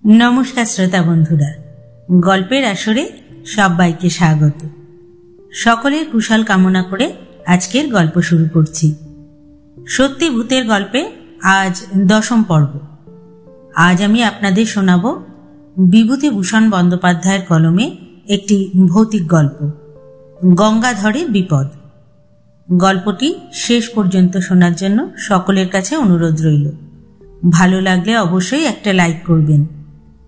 नमस्कार श्रोता बंधुरा गल्पेर आसरे सबाइके स्वागत। सकलेर कुशल कामना करे आजकेर गल्प शुरू करछि। सत्यि भूतेर गल्पे आज दशम पर्व। आज आमी आपनादेर शोनाबो विभूतिभूषण बंदोपाध्यायेर कलमे एकटी भौतिक गल्प गंगाधरेर विपद। गल्पटी शेष पर्यन्त शोनार जन्य सकलेर काछे अनुरोध रइल। भालो लागले अवश्यई एकटा लाइक करबेन।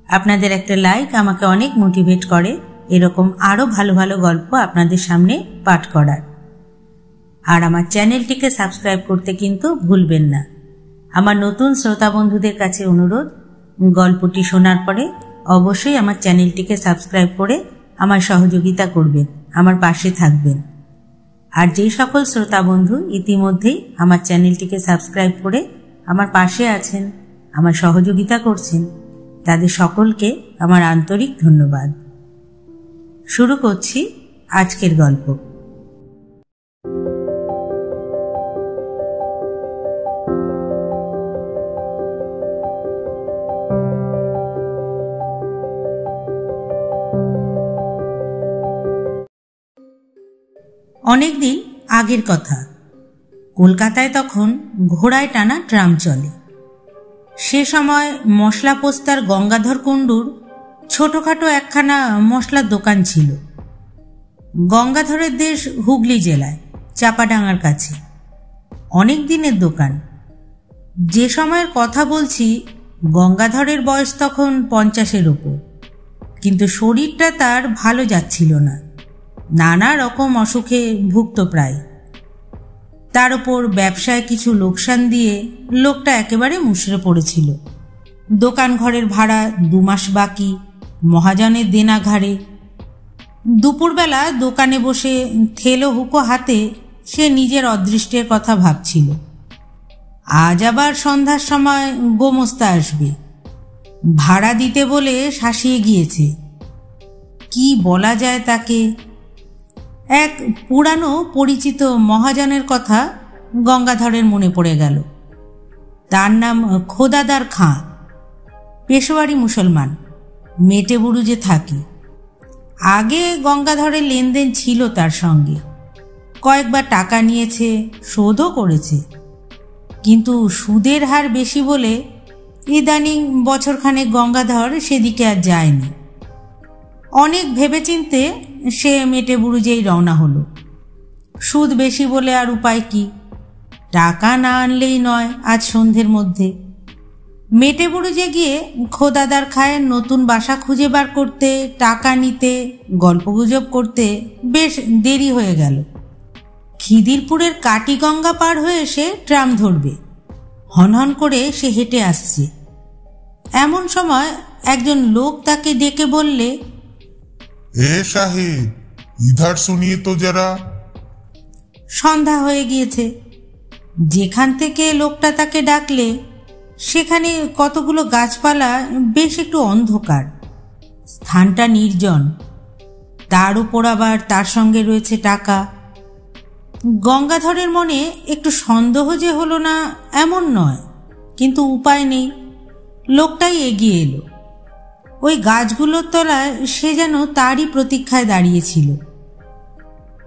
आपनादेर एकटा लाइक आमाके अनेक मोटिवेट करे एरकम आरो भालो भालो गल्प आपनादेर सामने पाठ करार। आर आमार चैनलटिके सबस्क्राइब करते किन्तु भूलबेन ना। आमार नतून श्रोता बंधुदेर काछे अनुरोध, गल्पटी शोनार परे अवश्यई आमार चैनलटिके सबस्क्राइब करे आमार सहयोगिता करबेन, आमार पाशे थाकबेन। आर जे सकल श्रोता बंधु इतिमध्येई आमार चैनलटिके सबस्क्राइब करे आमार पाशे आछेन, आमार सहयोगिता करछेन, तादेर सकलके आमार आंतरिक धन्यवाद। शुरू करछि आजकेर गल्प। अनेक दिन आगेर कथा। कलकाताय तखन घोड़ाय टाना ट्राम चले। से समय मशला पोस्तार गंगाधर कुंडुर छोटोखाटो एकखाना मशलार दोकान छिलो। गंगाधरेर देश हुगली जेलाय चापाडांगार काछे। अनेक दिनेर दोकान। जे समयेर कथा बोलछि गंगाधरेर बयस तखन 50-एर ओपर, किन्तु शरीरटा तार भालो जाच्छिलो ना। नाना रकम असुखे भुगत प्राय। तार ओपर व्यवसाय किछु लोकसान दिए लोकटा एकेबारे मुषड़े पड़ेछिलो। दोकान घरेर भाड़ा 2 मास बाकी, महाजनेर देना घाड़े। दुपुरबेला दोकाने बसे थेलो हुको हाथे से निजेर अदृष्टेर कथा भाबछिलो। आज आबार सन्ध्यार समय गोमस्ता आसबे, भाड़ा दिते बोले शासिये गियेछे। कि बला जाय ताके? एक पुरानो परिचित महाजनेर कथा गंगाधरेर मने पड़े गेल। तार नाम खोदादार खाँ, पेशोयारी मुसलमान, मेटेबुरुजे थाके। आगे गंगाधरेर लेनदेन छिलो तार संगे, कयेकबार टाका नियेछे, शोधो करेछे, किन्तु सुदेर हार बेशी बोले इदानीं बछरखानेक गंगाधर सेदिके आर जायनि। अनेक भेबेचिंते से मेटेबुरुजेई रওনা हलो। सूद बेशी बोले आर उपाय कि? टाका ना आनलेई नय आज सन्ध्येर मध्य। मेटेबुरुजे गिये खोदादार खाয়ের नतून बासा खुঁজে বার করতে, टाका निते, गल्पगुजब करते बेश देरी हये गेल। খিদিরপুরের কাটিগঙ্গা पार हये एसे ट्राम धरबे। हनहन करे से हेঁটে আসছে। एमन समय एकजन लोक ताके डेके बोलले, ए साहेब, इधर सुनिए तो जरा। सन्ध्या हये गिয়েছে। যেখান থেকে লোকটা তাকে ডাকলে সেখানে কতগুলো গাছপালা, বেশ একটু অন্ধকার। স্থানটা নির্জন। তার উপর আবার তার সঙ্গে রয়েছে টাকা। গঙ্গাধরের মনে একটু সন্দেহ যে হলো না এমন নয়, কিন্তু উপায় নেই। লোকটাই এগিয়ে এলো। ওই গাছগুলোর তলায় সে যেন তারই প্রতীক্ষায় দাঁড়িয়েছিল।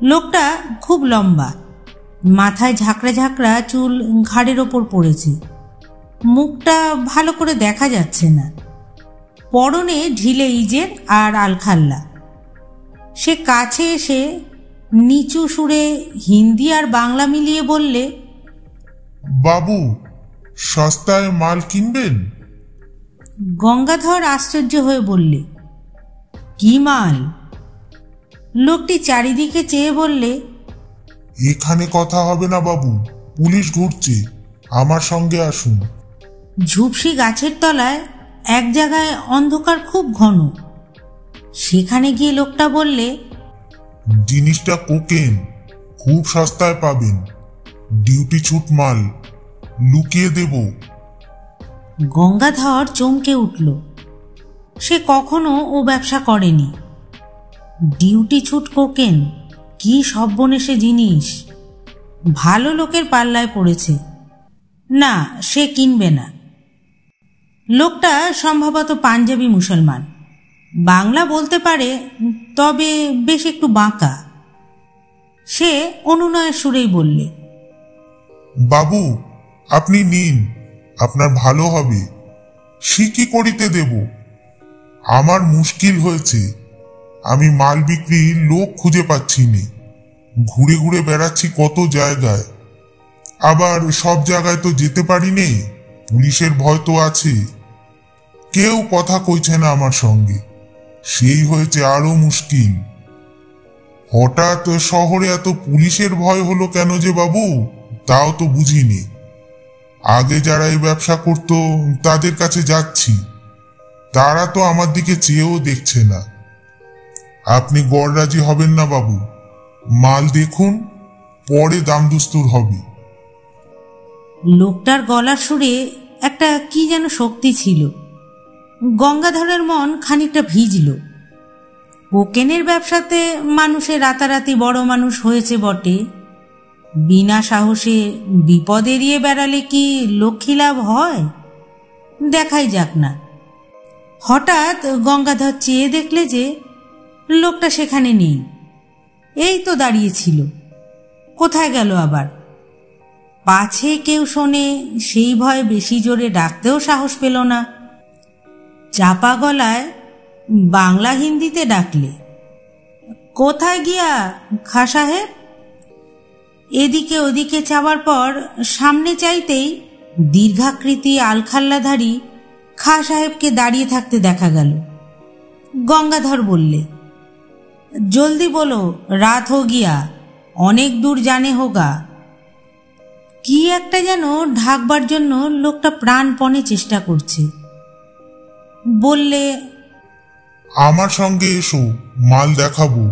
লোকটা খুব লম্বা, মাথায় ঝাঁকড়া ঝাঁকড়া চুল ঘাড়ের ওপর পড়েছে। মুখটা ভালো করে দেখা যাচ্ছে না। পরনে ঢিলে ইজের আর আলখাল্লা। সে কাছে এসে নিচু সুরে হিন্দি আর বাংলা মিলিয়ে বললে, বাবু, সস্তায় মাল কিনবেন? গঙ্গাধর আশ্চর্য হয়ে বললে, কি মাল? লোকটি চারিদিকে চেয়ে বললে, এখানে কথা হবে না বাবু, পুলিশ ঘুরছে, আমার সঙ্গে আসুন। ঝুপসি গাছের তলায় এক জায়গায় অন্ধকার খুব ঘন। সেখানে গিয়ে লোকটা বললে, জিনিসটা কোকেন, খুব সস্তায় পাবেন, ডিউটি ছুট মাল, লুকিয়ে দেব। গঙ্গাধর চমকে উঠল। সে কখনো ও ব্যবসা করেনি। ডিউটি ছুট কোকেন, কি সর্বনেশে জিনিস! ভালো লোকের পাল্লায় পড়েছে। না, সে কিনবে না। লোকটা সম্ভবত পাঞ্জাবি মুসলমান, বাংলা বলতে পারে, তবে বেশ একটু বাঁকা। সে অনুনয়ের সুরেই বললে, বাবু, আপনি নিন, আপনার ভালো হবে। সে কি করিতে দেব? আমার মুশকিল হয়েছে। আমি মাল বিক্রির লোক খুঁজে পাচ্ছি নে। ঘুরে ঘুরে বেড়াচ্ছি কত জায়গায়, আবার সব জায়গায় তো যেতে পারি নে, পুলিশের ভয় তো আছে। কেউ কথা কইছে না আমার সঙ্গে, সেই হয়েছে আরো মুশকিল। হঠাৎ শহরে এত পুলিশের ভয় হলো কেন যে বাবু, তাও তো বুঝিনি। আগে যারা এই ব্যবসা করত তাদের কাছে যাচ্ছি, তারা তো আমার দিকে চেয়েও দেখছে না। আপনি গড়রাজি হবেন না বাবু, মাল দেখুন, পরে দাম দুস্তুর হবে। লোকটার গলার সুরে একটা কি যেন শক্তি ছিল। গঙ্গাধরের মন খানিকটা ভিজল। কোকেনের ব্যবসাতে মানুষের রাতারাতি বড় মানুষ হয়েছে বটে, বিনা সাহসে বিপদ এড়িয়ে বেড়ালে কি লক্ষ্মী লাভ হয়? দেখাই যাক না। হঠাৎ গঙ্গাধর চেয়ে দেখলে যে লোকটা সেখানে নেই। এই তো দাঁড়িয়েছিল, কোথায় গেল আবার? পাছে কেউ শোনে সেই ভয়ে বেশি জোরে ডাকতেও সাহস পেল না। চাপা গলায় বাংলা হিন্দিতে ডাকলে, কোথায় গিয়া খাঁ সাহেব? এদিকে ওদিকে চাওয়ার পর সামনে চাইতেই দীর্ঘাকৃতি আলখাল্লাধারী খাঁ সাহেবকে দাঁড়িয়ে থাকতে দেখা গেল। গঙ্গাধর বললে, জলদি বলো, রাত হো গিয়া, অনেক দূর জানে হোগা। কি একটা যেন ঢাকবার জন্য লোকটা প্রাণপণে চেষ্টা করছে। বললে, আমার সঙ্গে এসো, মাল দেখাবো।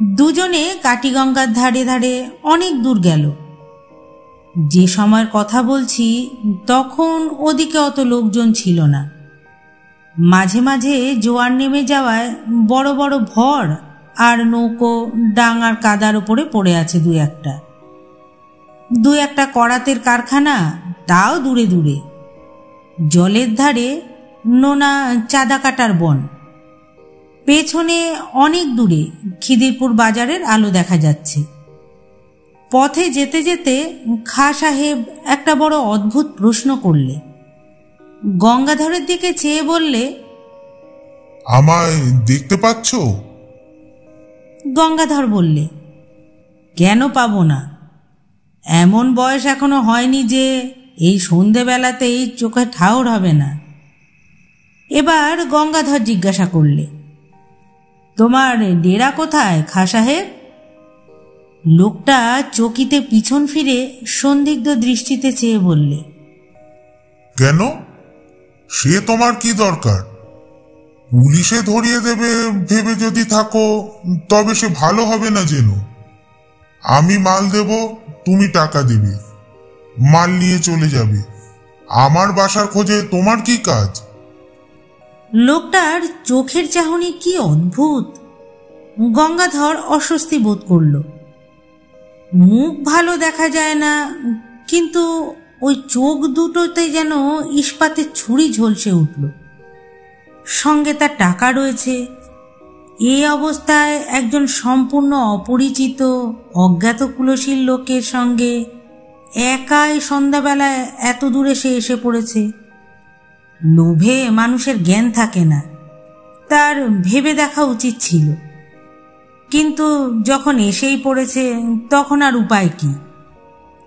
দুজনে কাটিগঙ্গার ধারে ধারে অনেক দূর গেল। যে সময়ের কথা বলছি তখন ওদিকে অত লোকজন ছিল না। মাঝে মাঝে জোয়ার নেমে যাওয়ায় বড় বড় ভর আর নৌকো ডাঙার কাদার ওপরে পড়ে আছে দু একটা করাতের কারখানা, তাও দূরে দূরে। জলের ধারে নোনা চাঁদা কাটার বন। পেছনে অনেক দূরে খিদিরপুর বাজারের আলো দেখা যাচ্ছে। পথে যেতে যেতে খাঁ সাহেব একটা বড় অদ্ভুত প্রশ্ন করলে। গঙ্গাধরের দিকে চেয়ে বললে, আমায় দেখতে পাচ্ছ? গঙ্গাধর বললে, কেন পাবো না? এমন বয়স এখনো হয়নি যে এই সন্ধেবেলাতেই চোখে ঠাউর হবে না। এবার গঙ্গাধর জিজ্ঞাসা করলে, তোমার ডেরা কোথায় খাঁ সাহেব? লোকটা চকিতে পিছন ফিরে সন্দিগ্ধ দৃষ্টিতে চেয়ে বললে, কেন? সে তোমার কি দরকার? পুলিশে ধরিয়ে দেবে ভেবে যদি থাকো তবে সে ভালো হবে না যেন। আমি মাল দেব, তুমি টাকা দিবে, মাল নিয়ে চলে যাবে। আমার বাসার খোঁজে তোমার কি কাজ? লোকটার চোখের চাহনি কি অদ্ভুত। গঙ্গাধর অস্বস্তি বোধ করল। মুখ ভালো দেখা যায় না, কিন্তু ওই চোখ দুটোতে যেন ইস্পাতের ছুরি ঝলসে উঠল। সঙ্গে তার টাকা রয়েছে। এই অবস্থায় একজন সম্পূর্ণ অপরিচিত অজ্ঞাত কুলশীল লোকের সঙ্গে একাই সন্ধ্যাবেলায় এত দূরে সে এসে পড়েছে। লোভে মানুষের জ্ঞান থাকে না, তার ভেবে দেখা উচিত ছিল। কিন্তু যখন এসেই পড়েছে তখন আর উপায় কি?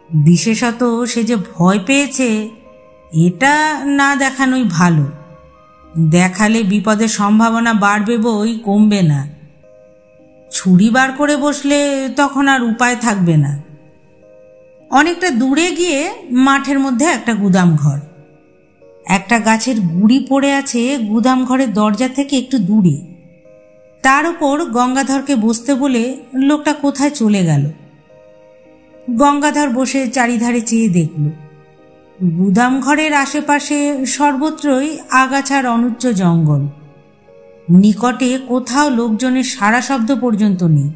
বিশেষত সে যে ভয় পেয়েছে, এটা না দেখানোই ভালো। দেখালে বিপদের সম্ভাবনা বাড়বে বই কমবে না। ছুরি বার করে বসলে তখন আর উপায় থাকবে না। অনেকটা দূরে গিয়ে মাঠের মধ্যে একটা গুদাম ঘর। একটা গাছের গুড়ি পড়ে আছে গুদাম ঘরের দরজা থেকে একটু দূরে। তার উপর গঙ্গাধরকে বসতে বলে লোকটা কোথায় চলে গেল। গঙ্গাধর বসে চারিধারে চেয়ে দেখল। গুদাম ঘরের আশেপাশে সর্বত্রই আগাছার অনুচ্চ জঙ্গল। নিকটে কোথাও লোকজনের সারা শব্দ পর্যন্ত নেই।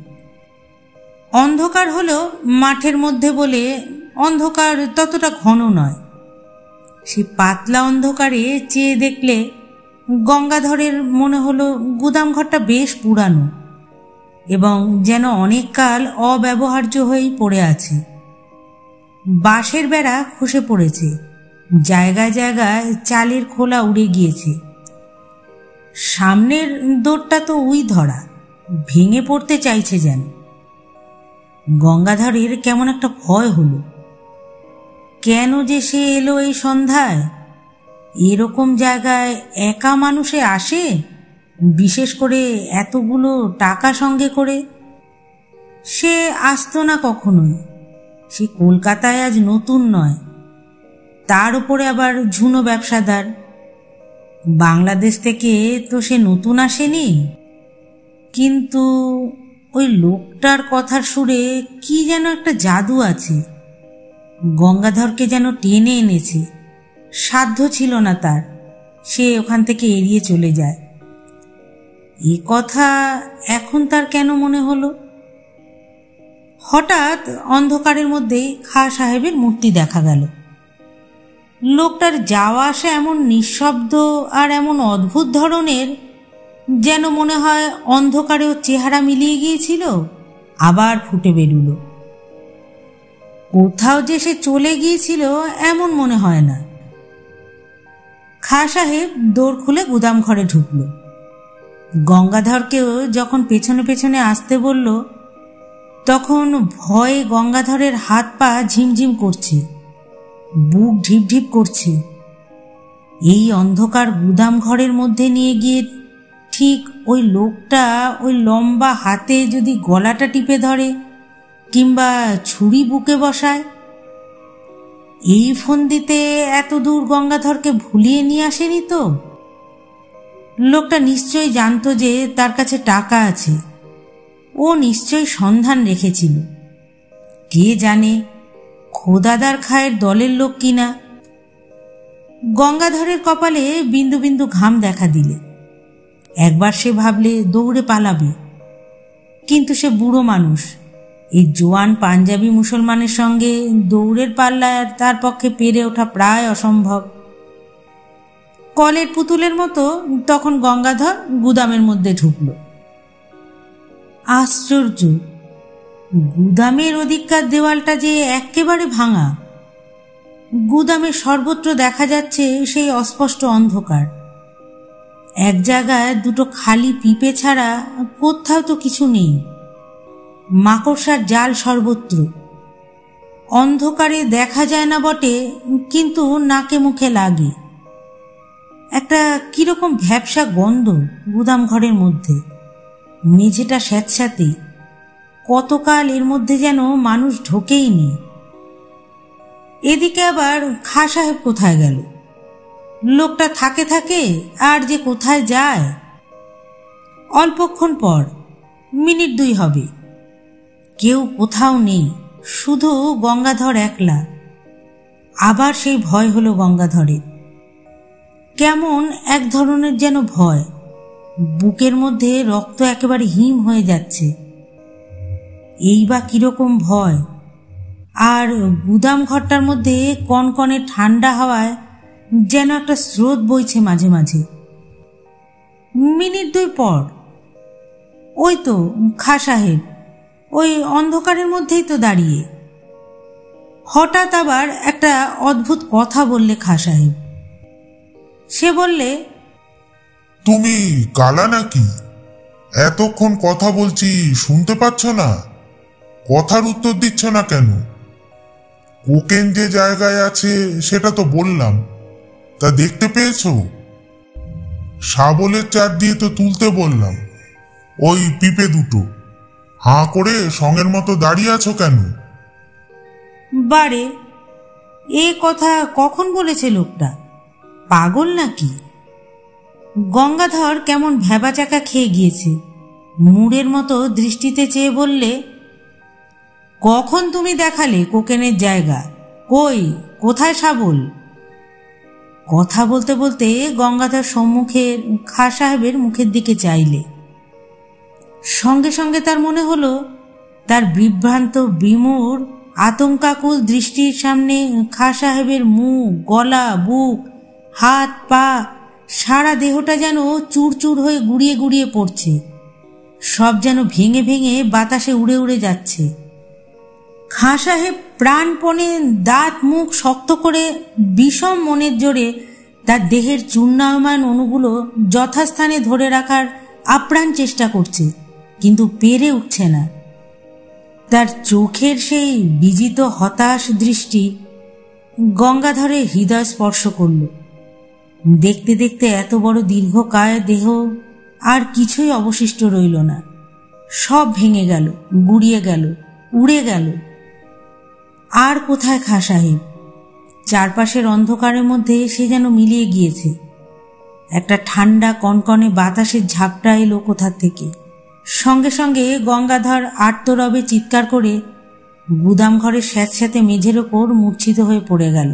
অন্ধকার হলো মাঠের মধ্যে বলে অন্ধকার ততটা ঘন নয়। সে পাতলা অন্ধকারে চেয়ে দেখলে গঙ্গাধরের মনে হলো গুদামঘরটা বেশ পুরানো এবং যেন অনেক কাল অব্যবহার্য হয়েই পড়ে আছে। বাঁশের বেড়া খসে পড়েছে, জায়গায় জায়গায় চালের খোলা উড়ে গিয়েছে। সামনের দোরটা তো উই ধরা, ভেঙে পড়তে চাইছে যেন। গঙ্গাধরের কেমন একটা ভয় হলো। কেন যে সে এলো এই সন্ধ্যায়? এরকম জায়গায় একা মানুষে আসে, বিশেষ করে এতগুলো টাকা সঙ্গে করে? সে আসতো না কখনোই। সে কলকাতায় আজ নতুন নয়, তার উপরে আবার ঝুনো ব্যবসাদার। বাংলাদেশ থেকে তো সে নতুন আসেনি। কিন্তু ওই লোকটার কথার সুরে কি যেন একটা জাদু আছে, গঙ্গাধরকে যেন টেনে এনেছে। সাধ্য ছিল না তার, সে ওখান থেকে এড়িয়ে চলে যায়। এ কথা এখন তার কেন মনে হলো? হঠাৎ অন্ধকারের মধ্যেই খাঁ সাহেবের মূর্তি দেখা গেল। লোকটার যাওয়া আসা এমন নিঃশব্দ আর এমন অদ্ভুত ধরনের, যেন মনে হয় অন্ধকারেও চেহারা মিলিয়ে গিয়েছিল, আবার ফুটে বেরুলো। কোথাও যে সে চলে গিয়েছিল এমন মনে হয় না। খাঁ সাহেব দোর খুলে গুদাম ঘরে ঢুকল। গঙ্গাধরকেও যখন পেছনে পেছনে আসতে বলল, তখন ভয়ে গঙ্গাধরের হাত পা ঝিমঝিম করছে, বুক ঢিপ ঢিপ করছে। এই অন্ধকার গুদাম ঘরের মধ্যে নিয়ে গিয়ে ঠিক ওই লোকটা ওই লম্বা হাতে যদি গলাটা টিপে ধরে কিংবা ছুরি বুকে বসায়। এই ফন্দিতে এত দূর গঙ্গাধরকে ভুলিয়ে নিয়ে আসেনি তো? লোকটা নিশ্চয়ই জানতো যে তার কাছে টাকা আছে। ও নিশ্চয়ই সন্ধান রেখেছিল। কে জানে খোদাদার খায়ের দলের লোক কিনা। গঙ্গাধরের কপালে বিন্দু বিন্দু ঘাম দেখা দিলে একবার সে ভাবলে দৌড়ে পালাবে, কিন্তু সে বুড়ো মানুষ। এই জোয়ান পাঞ্জাবি মুসলমানের সঙ্গে দৌড়ের পাল্লায় তার পক্ষে পেরে ওঠা প্রায় অসম্ভব। কলের পুতুলের মতো তখন গঙ্গাধর গুদামের মধ্যে ঢুকল। আশ্চর্য, গুদামের ওদিককার দেওয়ালটা যে একেবারে ভাঙা। গুদামের সর্বত্র দেখা যাচ্ছে সেই অস্পষ্ট অন্ধকার। এক জায়গায় দুটো খালি পিপে ছাড়া কোথাও তো কিছু নেই। মাকড়সার জাল সর্বত্র। অন্ধকারে দেখা যায় না বটে, কিন্তু নাকে মুখে লাগে। একটা কিরকম ভ্যাপসা গন্ধ গুদাম ঘরের মধ্যে। মেঝেটা স্যাঁতস্যাঁতে, কতকাল এর মধ্যে যেন মানুষ ঢোকেই নি। এদিকে আবার খাঁ সাহেব কোথায় গেল? লোকটা থাকে থাকে আর যে কোথায় যায়। অল্পক্ষণ পর, মিনিট 2 হবে, কেউ কোথাও নেই, শুধু গঙ্গাধর একলা। আবার সেই ভয় হলো গঙ্গাধরের। কেমন এক ধরনের যেন ভয়। বুকের মধ্যে রক্ত একেবারে হিম হয়ে যাচ্ছে। এই বা কিরকম ভয়! আর গুদাম ঘরটার মধ্যে কনকনে ঠান্ডা হাওয়ায় যেন একটা স্রোত বইছে মাঝে মাঝে। মিনিট 2 পর, ওই তো খাঁ সাহেব ওই অন্ধকারের মধ্যেই তো দাঁড়িয়ে। হঠাৎ আবার একটা অদ্ভুত কথা বললে খাঁ সাহেব। সে বললে, তুমি কালা নাকি? এতক্ষণ কথা বলছি, শুনতে পাচ্ছ না? কথার উত্তর দিচ্ছ না কেন? কোকেন যে জায়গায় আছে সেটা তো বললাম, তা দেখতে পেয়েছো? শাবলের চার দিয়ে তো তুলতে বললাম। ওই পিপে দুটো হাঁ করে সঙ্গের মতো দাঁড়িয়ে আছো কেন? বারে, এ কথা কখন বলেছে লোকটা? পাগল নাকি? গঙ্গাধর কেমন ভ্যাবাচাকা খেয়ে গিয়েছে। মুড়ের মতো দৃষ্টিতে চেয়ে বললে, কখন তুমি দেখালে কোকেনের জায়গা? কই, কোথায় শাবল? কথা বলতে বলতে গঙ্গাধর সম্মুখের খাঁ সাহেবের মুখের দিকে চাইলে। সঙ্গে সঙ্গে তার মনে হলো তার বিভ্রান্ত বিমূঢ় আতঙ্কাকুল দৃষ্টির সামনে খাঁ সাহেবের মুখ, গলা, বুক, হাত, পা, সারা দেহটা যেন চুরচুর হয়ে গুড়িয়ে গুড়িয়ে পড়ছে। সব যেন ভেঙে ভেঙে বাতাসে উড়ে উড়ে যাচ্ছে। খাঁ সাহেব প্রাণপণে দাঁত মুখ শক্ত করে বিষম মনের জোরে তার দেহের চূর্ণায়মান অণুগুলো যথাস্থানে ধরে রাখার আপ্রাণ চেষ্টা করছে, কিন্তু পেরে উঠছে না। তার চোখের সেই বিজিত হতাশ দৃষ্টি গঙ্গাধরের হৃদয় স্পর্শ করল। দেখতে দেখতে এত বড় দীর্ঘকায় দেহ আর কিছুই অবশিষ্ট রইল না। সব ভেঙে গেল, গুড়িয়ে গেল, উড়ে গেল। আর কোথায় খাঁ সাহেব? চারপাশের অন্ধকারের মধ্যে সে যেন মিলিয়ে গিয়েছে। একটা ঠান্ডা কনকনে বাতাসের ঝাপটা এলো কোথা থেকে। সঙ্গে সঙ্গে গঙ্গাধর আর্তরবে চিৎকার করে গুদাম ঘরের স্যাঁতস্যাঁতে মেঝের ওপর মূর্ছিত হয়ে পড়ে গেল।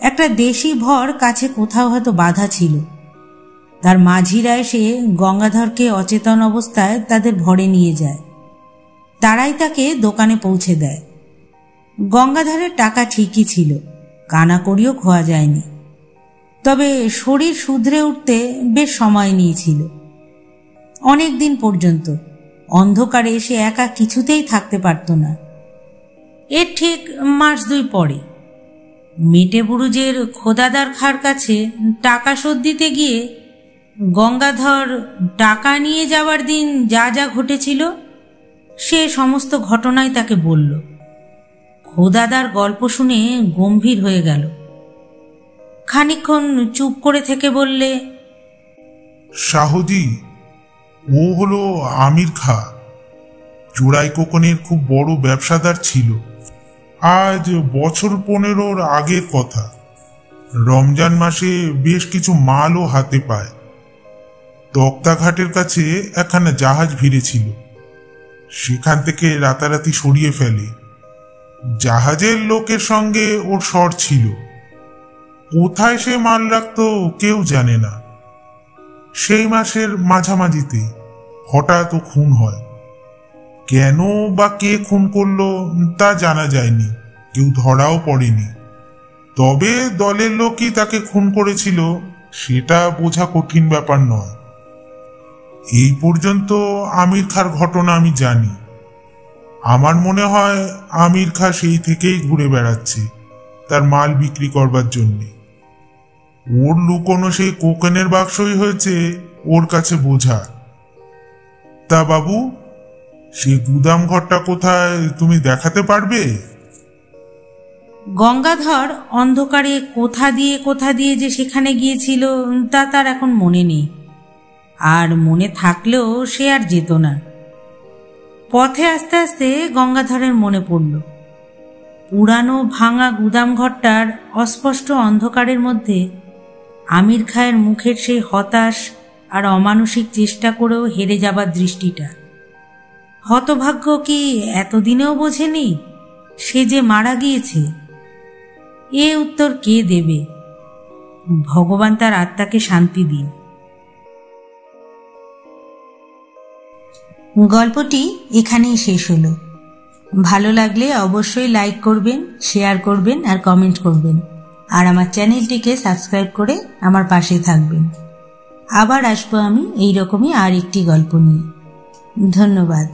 একটা দেশি ভর কাছে কোথাও হয়তো বাধা ছিল। তার মাঝিরা এসে গঙ্গাধরকে অচেতন অবস্থায় তাদের ভরে নিয়ে যায়। তারাই তাকে দোকানে পৌঁছে দেয়। গঙ্গাধরের টাকা ঠিকই ছিল, কানাকড়িও খোয়া যায়নি। তবে শরীর শুধরে উঠতে বেশ সময় নিয়েছিল। অনেক দিন পর্যন্ত অন্ধকারে সে একা কিছুতেই থাকতে পারত না। এর ঠিক মাস 2 পরে মেটেবুরুজের খোদাদার খাঁর কাছে টাকা শোধ দিতে গিয়ে গঙ্গাধর টাকা নিয়ে যাওয়ার দিন যা যা ঘটেছিল সে সমস্ত ঘটনাই তাকে বলল। খোদাদার গল্প শুনে গম্ভীর হয়ে গেল। খানিকক্ষণ চুপ করে থেকে বললে, শাহজি, ও হলো আমির খাঁ। চোরাই কোকনের খুব বড় ব্যবসাদার ছিল। আজ বছর 15 আগের কথা। রমজান মাসে বেশ কিছু মালও হাতে পায়। তক্তাঘাটের কাছে একখানা জাহাজ ভিড়েছিল। সেখান থেকে রাতারাতি সরিয়ে ফেলে। জাহাজের লোকের সঙ্গে ওর সর ছিল। কোথায় সে মাল রাখত কেউ জানে না। সেই মাসের মাঝামাঝিতে হঠাৎ ও খুন হয়। কেন বা কে খুন করলো তা জানা যায়নি, কেউ ধরাও পড়েনি। তবে দলের লোকই তাকে খুন করেছিল সেটা বোঝা কঠিন ব্যাপার নয়। এই পর্যন্ত আমির খাঁর ঘটনা আমি জানি। আমার মনে হয় আমির খাঁ সেই থেকেই ঘুরে বেড়াচ্ছে তার মাল বিক্রি করবার জন্য। ওর লুকোনো সেই কোকেনের বাক্সই হয়েছে ওর কাছে বোঝা। তা বাবু, সেই গুদাম ঘরটা কোথায় তুমি দেখাতে পারবে? গঙ্গাধর অন্ধকারে কোথা দিয়ে যে সেখানে গিয়েছিল তা তার এখন মনে নেই। আর মনে থাকলেও সে আর যেত না। পথে আস্তে আস্তে গঙ্গাধরের মনে পড়ল, পুরানো ভাঙা গুদাম ঘরটার অস্পষ্ট অন্ধকারের মধ্যে আমির খাঁয়ের মুখের সেই হতাশ আর অমানসিক চেষ্টা করেও হেরে যাবার দৃষ্টিটা। হতভাগ্য কি এতদিনেও বোঝেনি সে যে মারা গিয়েছে? এ উত্তর কে দেবে? ভগবান তার আত্মাকে শান্তি দিন। গল্পটি এখানেই শেষ হলো। ভালো লাগলে অবশ্যই লাইক করবেন, শেয়ার করবেন আর কমেন্ট করবেন। আর আমার চ্যানেলটিকে সাবস্ক্রাইব করে আমার পাশে থাকবেন। আবার আসবো আমি এইরকমই আর একটি গল্প নিয়ে। ধন্যবাদ।